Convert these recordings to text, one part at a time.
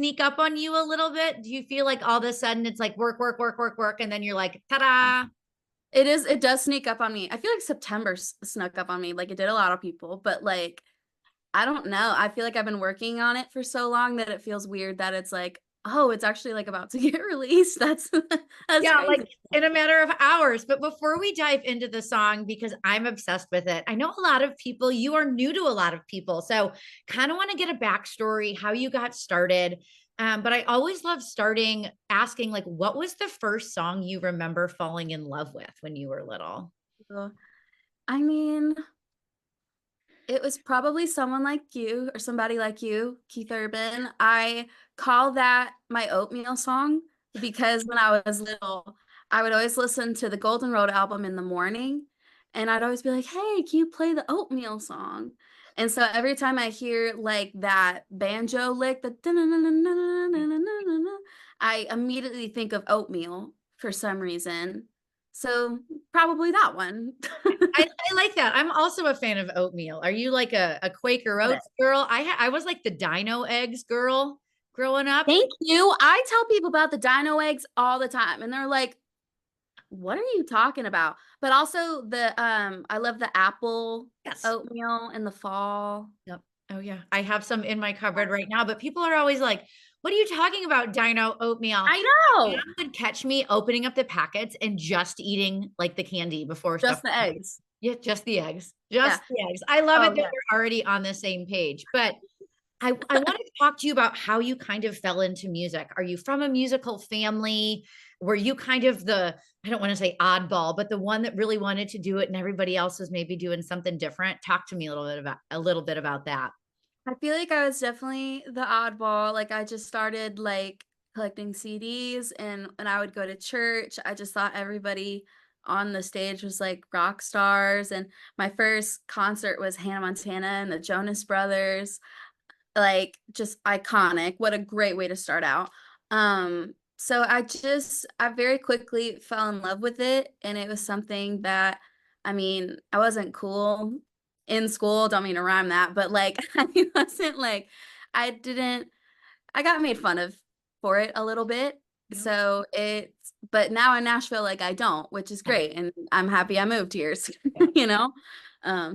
sneak up on you a little bit? Do you feel like all of a sudden it's like work, work, work, work, work, and then you're like, ta-da? It does sneak up on me. I feel like September snuck up on me, like it did a lot of people, but like I don't know. I feel like I've been working on it for so long that it feels weird that it's like, oh, it's actually like about to get released. That's Yeah, like crazy. in a matter of hours. But before we dive into the song, because I'm obsessed with it, I know a lot of people, you are new to a lot of people. So kind of want to get a backstory, how you got started. But I always love starting asking, like, what was the first song you remember falling in love with when you were little? So, I mean, it was probably someone like you or somebody like you, Keith Urban. I call that my oatmeal song because when I was little, I would always listen to the Golden Road album in the morning, and I'd always be like, "Hey, can you play the oatmeal song?" And so every time I hear like that banjo lick, the I immediately think of oatmeal for some reason. So probably that one. I like that. I'm also a fan of oatmeal. Are you like a Quaker Oats girl? I was like the Dino Eggs girl growing up. Thank you. I tell people about the dino eggs all the time, and they're like, "What are you talking about?" But also the I love the apple Yes. oatmeal in the fall. Yep. Oh yeah. I have some in my cupboard right now, but people are always like, "What are you talking about, Dino oatmeal?" I My know. mom would catch me opening up the packets and just eating like the candy before stuff. Just the eggs. Yeah, just the eggs. Yeah. Just the eggs. I love it Oh that yeah. we're already on the same page. But I want to talk to you about how you kind of fell into music. Are you from a musical family? Were you kind of the, I don't want to say oddball, but the one that really wanted to do it and everybody else was maybe doing something different? Talk to me a little bit about that. I feel like I was definitely the oddball. Like I just started like collecting CDs and I would go to church. I just thought everybody on the stage was like rock stars, and my first concert was Hannah Montana and the Jonas Brothers. Like just iconic. What a great way to start out. So I very quickly fell in love with it, and it was something that I mean, I wasn't cool in school, don't mean to rhyme that, but like I wasn't like I didn't I got made fun of for it a little bit. Yeah. So it's but now in Nashville like I don't, which is Yeah. great, and I'm happy I moved here, so, Yeah. you know.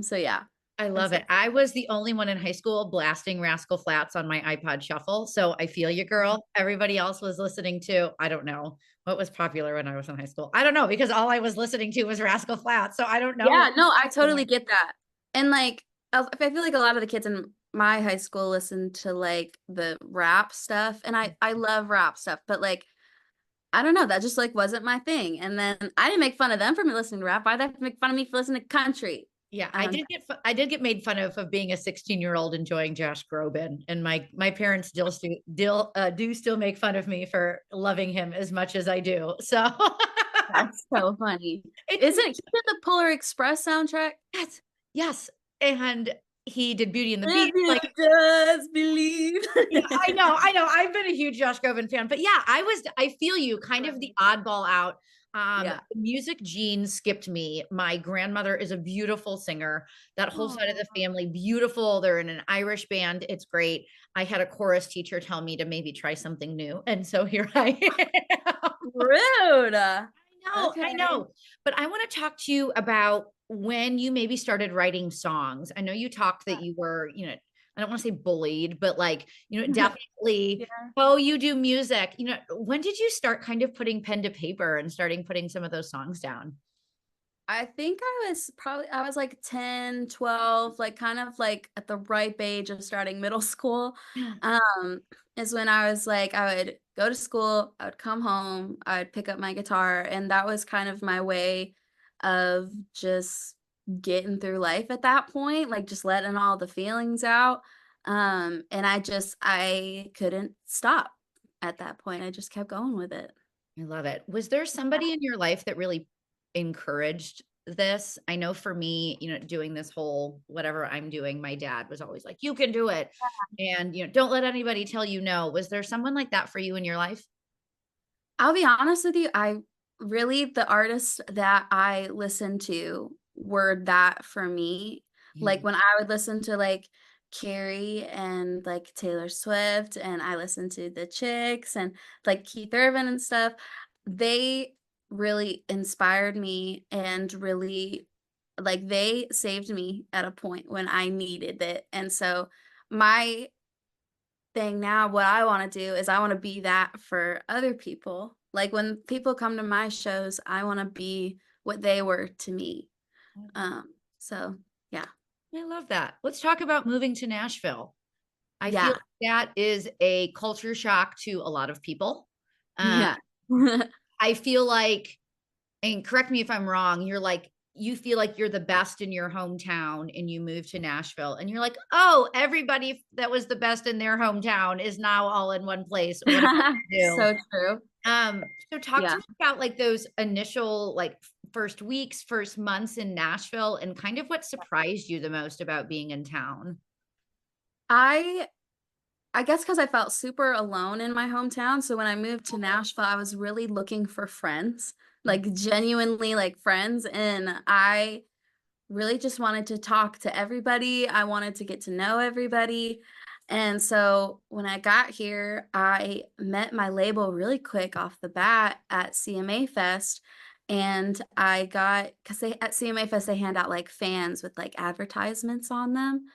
So yeah. I love That's it. I was the only one in high school blasting Rascal Flats on my iPod Shuffle. So I feel you, girl. Everybody else was listening to, I don't know what was popular when I was in high school. I don't know because all I was listening to was Rascal Flats. So I don't know what Yeah, no, I was totally get that. And like, I feel like a lot of the kids in my high school listen to like the rap stuff, and I love rap stuff, but like, I don't know, that just like wasn't my thing. And then I didn't make fun of them for me listening to rap. Why'd they have to make fun of me for listening to country? Yeah, I don't I did get made fun of being a 16-year-old enjoying Josh Groban, and my parents do still make fun of me for loving him as much as I do. So That's so funny. it Isn't he in the Polar Express soundtrack? yes, yes, and he did Beauty and the If Beast. you Like, just believe. yeah, I know. I've been a huge Josh Groban fan, but yeah, I feel you, kind of the oddball out. Yeah. The music gene skipped me. My grandmother is a beautiful singer. That whole side of the Oh, family, beautiful. They're in an Irish band. It's great. I had a chorus teacher tell me to maybe try something new, and so here I am. rude. I Okay. know. But I want to talk to you about when you maybe started writing songs. I know you talked that you were, I don't want to say bullied, but like, definitely, Yeah. oh, you do music. When did you start kind of putting pen to paper and starting putting some of those songs down? I think I was like 10, 12, like kind of like at the ripe age of starting middle school. Yeah. Um, is when I was like, I would go to school, I would come home, I would pick up my guitar, and that was kind of my way of just getting through life at that point, like just letting all the feelings out. And I couldn't stop at that point. I just kept going with it. I love it. Was there somebody in your life that really encouraged this? I know for me, doing this whole whatever I'm doing, my dad was always like, you can do it. And, don't let anybody tell you no. Was there someone like that for you in your life? I'll be honest with you, I really the artists that I listened to were that for me. Yeah. Like when I would listen to like Carrie and like Taylor Swift, and I listened to the Chicks and like Keith Urban and stuff. They really inspired me and really like they saved me at a point when I needed it. And so my thing now, what I want to do is I want to be that for other people. Like when people come to my shows, I want to be what they were to me. So yeah. I love that. Let's talk about moving to Nashville. I feel Yeah. like that is a culture shock to a lot of people. Uh, Yeah. I feel like, and correct me if I'm wrong, you're like, you feel like you're the best in your hometown and you move to Nashville and you're like, oh, everybody that was the best in their hometown is now all in one place. What am I gonna So true. do? So talk to Yeah. me about like those initial like first weeks, first months in Nashville and kind of what surprised you the most about being in town. I I guess because I felt super alone in my hometown, so when I moved to Nashville, I was really looking for friends, like genuinely like friends, and I really just wanted to talk to everybody. I wanted to get to know everybody. And so when I got here, I met my label really quick off the bat at CMA Fest. And I got, because they at CMA Fest, they hand out like fans with like advertisements on them.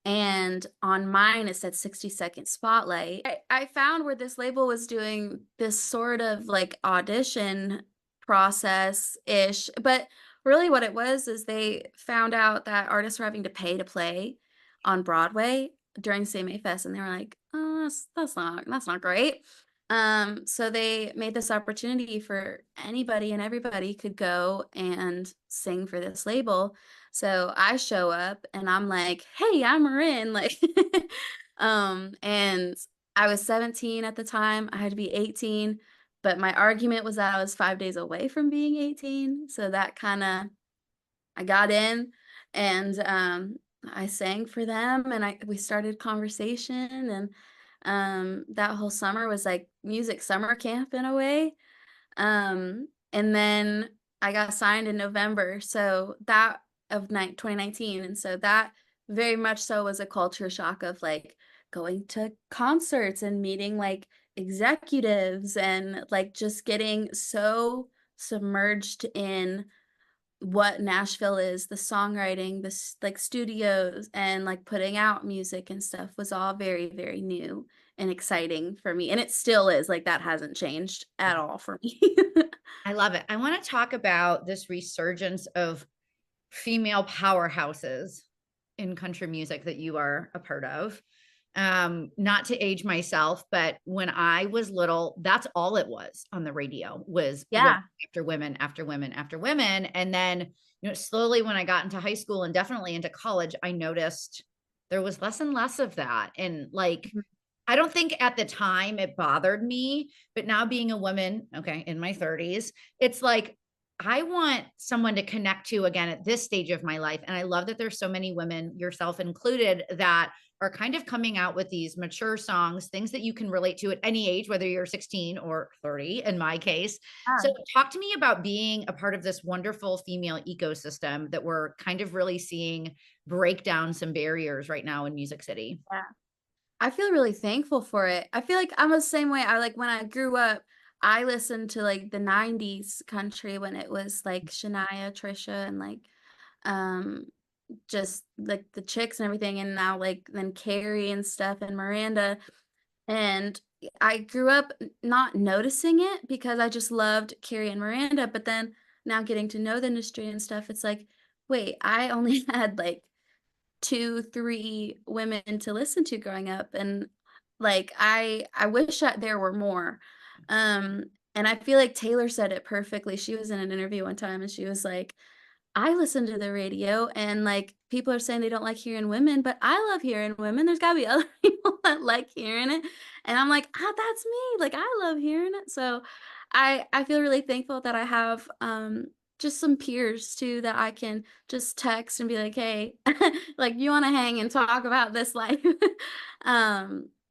And on mine, it said 60-second spotlight. I found where this label was doing this sort of like audition process ish, but really what it was is they found out that artists were having to pay to play on Broadway during CMA Fest, and they were like, oh, that's not great. So they made this opportunity for anybody and everybody could go and sing for this label. So I show up and I'm like, "Hey, I'm Marynn." Like, and I was 17 at the time. I had to be 18, but my argument was that I was 5 days away from being 18. So that kind of I got in and I sang for them and I we started conversation and that whole summer was like music summer camp in a way. And then I got signed in November, so that of 2019, and so that very much so was a culture shock of like going to concerts and meeting like executives and like just getting so submerged in what Nashville is, the songwriting, like studios and like putting out music and stuff was all very, very new and exciting for me. And it still is, like that hasn't changed at all for me. I love it. I want to talk about this resurgence of female powerhouses in country music that you are a part of. Not to age myself, but when I was little, that's all it was on the radio was women Yeah. after women after women after women. And then, slowly when I got into high school and definitely into college, I noticed there was less and less of that. And like, Mhm. I don't think at the time it bothered me, but now being a woman, okay, in my 30s, it's like I want someone to connect to again at this stage of my life. And I love that there's so many women, yourself included, that are kind of coming out with these mature songs, things that you can relate to at any age, whether you're 16 or 30, in my case. So, Yeah. talk to me about being a part of this wonderful female ecosystem that we're kind of really seeing break down some barriers right now in Music City. Yeah. I feel really thankful for it. I feel like I'm the same way. I like when I grew up, I listened to like the 90s country when it was like Shania, Trisha, and like um just like the chicks and everything, and now like then Carrie and stuff and Miranda. And I grew up not noticing it because I just loved Carrie and Miranda, but then now getting to know the industry and stuff, it's like, wait, I only had like 2, 3 women to listen to growing up, and, like, I wish that there were more. And I feel like Taylor said it perfectly. She was in an interview one time, and she was like, I listen to the radio and like people are saying they don't like hearing women, but I love hearing women. There's gotta be other people that like hearing it. And I'm like, ah, that's me. Like I love hearing it. So I feel really thankful that I have just some peers too that I can just text and be like, hey, like you want to hang and talk about this life.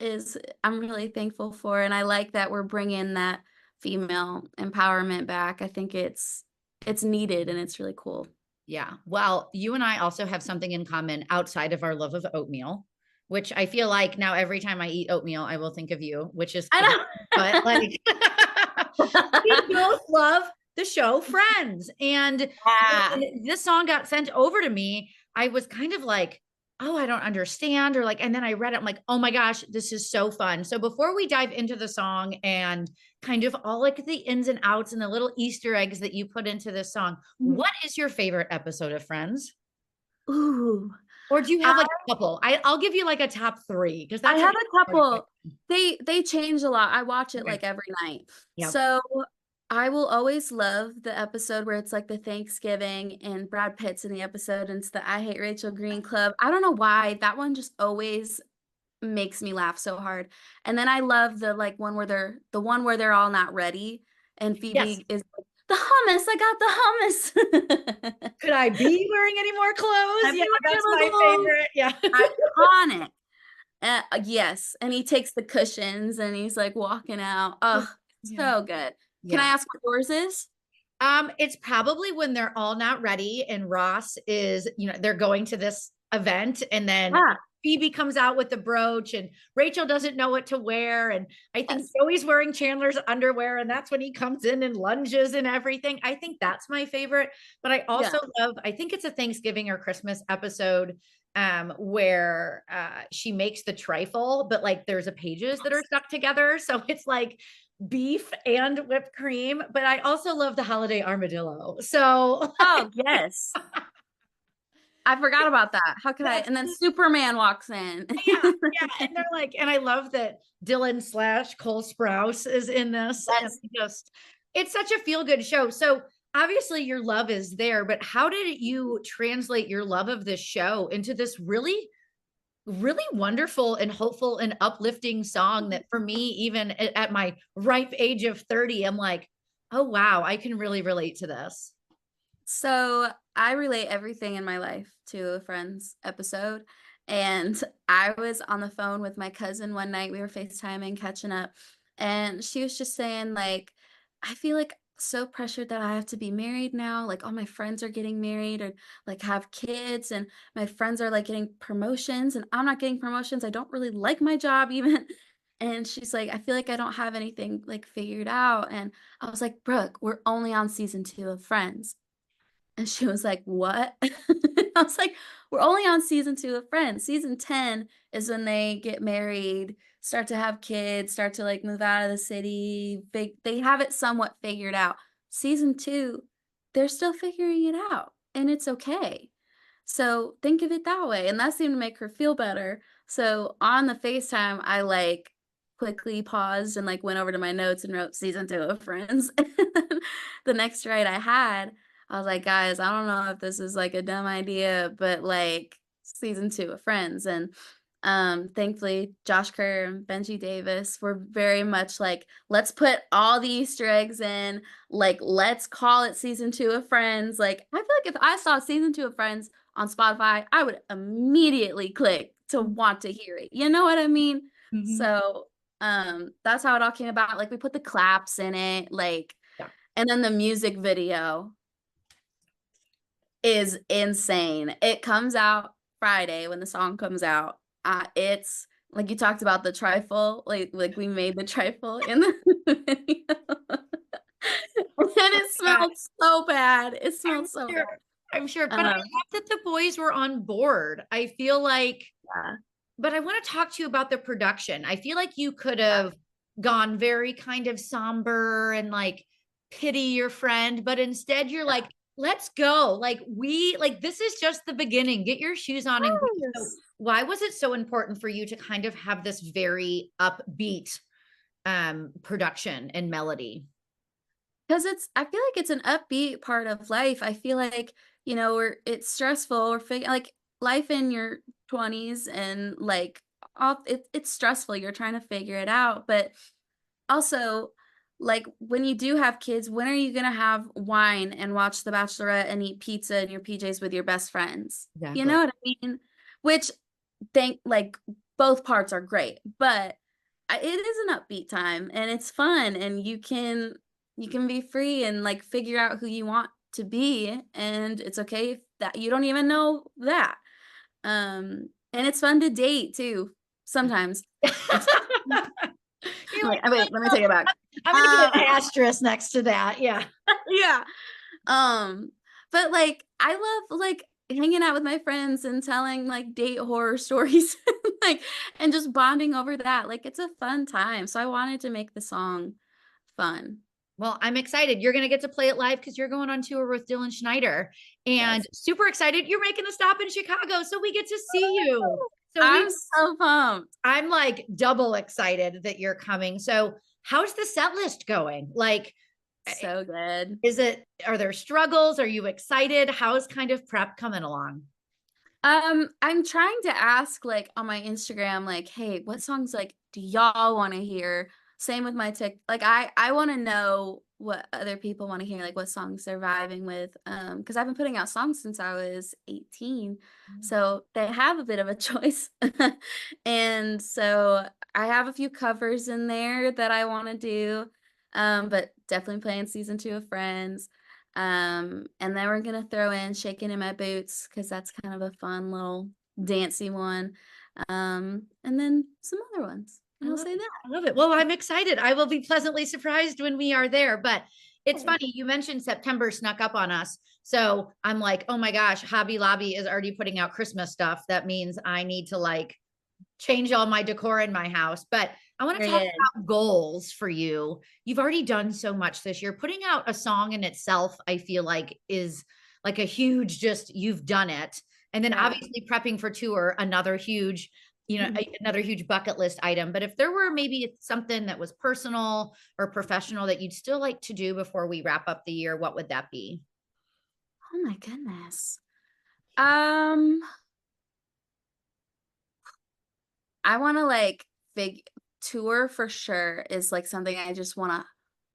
Is I'm really thankful for, and I like that we're bringing that female empowerment back. I think it's needed and it's really cool. Yeah. Well, you and I also have something in common outside of our love of oatmeal. which I feel like now every time I eat oatmeal, I will think of you, which is crazy. I But like, we know. both love the show Friends. And Yeah. when this song got sent over to me, I was kind of like, oh, I don't understand. Or like, and then I read it, I'm like, oh my gosh, this is so fun. So before we dive into the song and kind of all like the ins and outs and the little Easter eggs that you put into this song, Mhm. what is your favorite episode of Friends? Ooh. Or do you I have like a couple? I'll give you like a top three because I that's have an a easy couple. question. They change a lot. I watch it Okay. like every night. Yep. So I will always love the episode where it's like the Thanksgiving and Brad Pitt's in the episode and it's the I Hate Rachel Green Club. I don't know why that one just always makes me laugh so hard. And then I love the like one where they're all not ready and Yes. Phoebe is like, the hummus, I got the hummus. Could I be wearing any more clothes? I Yeah, feel like that's it my was favorite. Yeah. iconic. Yes, and he takes the cushions and he's like walking out. Oh, Yeah. so good. Can I Yeah. ask what yours is? It's probably when they're all not ready and Ross is, they're going to this event and then Yeah, Phoebe comes out with the brooch and Rachel doesn't know what to wear. And I think yes, Joey's wearing Chandler's underwear and that's when he comes in and lunges and everything. I think that's my favorite. But I yeah. also love, I think it's a Thanksgiving or Christmas episode where she makes the trifle, but like there's a pages that are stuck together. So it's like beef and whipped cream, but I also love the holiday armadillo. So Oh, yes. I forgot about that. How could I? that's And then Superman walks in. yeah, yeah. And they're like, and I love that Dylan slash Cole Sprouse is in this. And Yes. just it's such a feel-good show. So obviously your love is there, but how did you translate your love of this show into this really really wonderful and hopeful and uplifting song that for me, even at my ripe age of 30, I'm like, oh, wow, I can really relate to this. So I relate everything in my life to a Friends episode. And I was on the phone with my cousin one night. We were FaceTiming, catching up. And she was just saying, like, I feel like so pressured that I have to be married now. Like all my friends are getting married or like have kids, and my friends are like getting promotions, and I'm not getting promotions. I don't really like my job even. And she's like, I feel like I don't have anything like figured out. And I was like, Brooke, we're only on season 2 of Friends. And she was like, "What?" I was like, "We're only on season 2 of Friends. Season 10 is when they get married, start to have kids, start to like move out of the city. They have it somewhat figured out. Season 2, they're still figuring it out, and it's okay. So think of it that way." And that seemed to make her feel better. So on the FaceTime, I like quickly paused and like went over to my notes and wrote season 2 of Friends. The next write I had, I was like, guys, I don't know if this is like a dumb idea, but like season 2 of Friends. And thankfully Josh Kerr and Benji Davis were very much like, let's put all the Easter eggs in, like let's call it season 2 of Friends. Like I feel like if I saw season 2 of Friends on Spotify, I would immediately click to want to hear it. You know what I mean? Mhm. So that's how it all came about. Like we put the claps in it, like, Yeah. and then the music video is insane. It comes out Friday when the song comes out. It's like you talked about the trifle, like we made the trifle in the video. And it Yeah, smelled so bad. It I'm smelled so sure. I'm sure. bad. But I love that the boys were on board. I feel like, Yeah, but I want to talk to you about the production. I feel like you could yeah. have gone very kind of somber and like pity your friend, but instead you're like, let's go. Like this is just the beginning. Get your shoes on and go. So Yes. why was it so important for you to kind of have this very upbeat production and melody? Because I feel like it's an upbeat part of life. I feel like, it's stressful. Like life in your 20s and like it's stressful. You're trying to figure it out. But also, like when you do have kids, when are you gonna have wine and watch The Bachelorette and eat pizza in your PJs with your best friends? You Exactly. know what I mean? Which like both parts are great, but it is an upbeat time and it's fun and you can be free and like figure out who you want to be, and it's okay if that you don't even know that. And it's fun to date too, sometimes. It's You're like, like, wait, let me take it back. I'm gonna put an asterisk next to that. Yeah. Yeah. Um, but, like, I love, like, hanging out with my friends and telling, like, date horror stories, like, and just bonding over that, like, it's a fun time, so I wanted to make the song fun. Well, I'm excited. You're going to get to play it live because you're going on tour with Dylan Schneider and Yes. super excited. You're making a stop in Chicago, so we get to see you. So I'm so pumped. I'm like double excited that you're coming. So how's the set list going? Like, So good. are there struggles? Are you excited? How's kind of prep coming along? I'm trying to ask, like, on my Instagram, like, "Hey, what songs, like, do y'all wanna hear?" Same with my like, I wanna know what other people wanna hear, like, what songs they're vibing with, because 'cause I've been putting out songs since I was 18, so they have a bit of a choice. And so I have a few covers in there that I wanna do, but definitely playing season 2 of Friends. And then we're gonna throw in "Shaking in My Boots" because that's kind of a fun little dancey one. And then some other ones, I and I'll love say it. that. I love it. Well, I'm excited. I will be pleasantly surprised when we are there. But it's Yay. funny, you mentioned September snuck up on us. So I'm like, oh my gosh, Hobby Lobby is already putting out Christmas stuff. That means I need to like change all my decor in my house. But I want to talk Period. about goals for you. You've already done so much this year. Putting out a song in itself, I feel like, is like a huge just you've done it. And then Yeah. obviously prepping for tour, another huge, another huge bucket list item. But if there were maybe something that was personal or professional that you'd still like to do before we wrap up the year, what would that be? Oh my goodness. Um, I wanna, like, fig tour for sure is, like, something I just wanna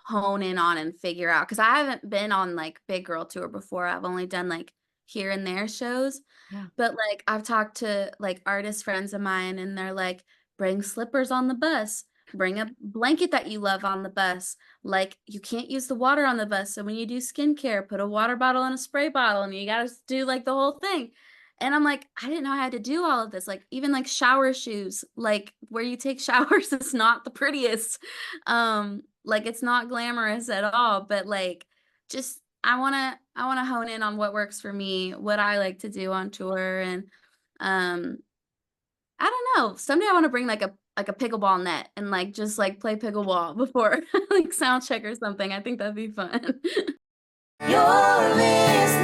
hone in on and figure out because I haven't been on, like, big girl tour before. I've only done, like, here and there shows. Yeah. But, like, I've talked to, like, artist friends of mine, and they're like, "Bring slippers on the bus. Bring a blanket that you love on the bus. Like, you can't use the water on the bus, so when you do skincare, put a water bottle in a spray bottle, and you gotta do, like, the whole thing." And I'm like, "I didn't know I had to do all of this." Like, even, like, shower shoes, like, where you take showers is not the prettiest. Like, it's not glamorous at all, but, like, just I wanna hone in on what works for me, what I like to do on tour, and, um, I don't know, someday I wanna bring, like a pickleball net and, like, just, like, play pickleball before, like, sound check or something. I think that'd be fun. You're listening.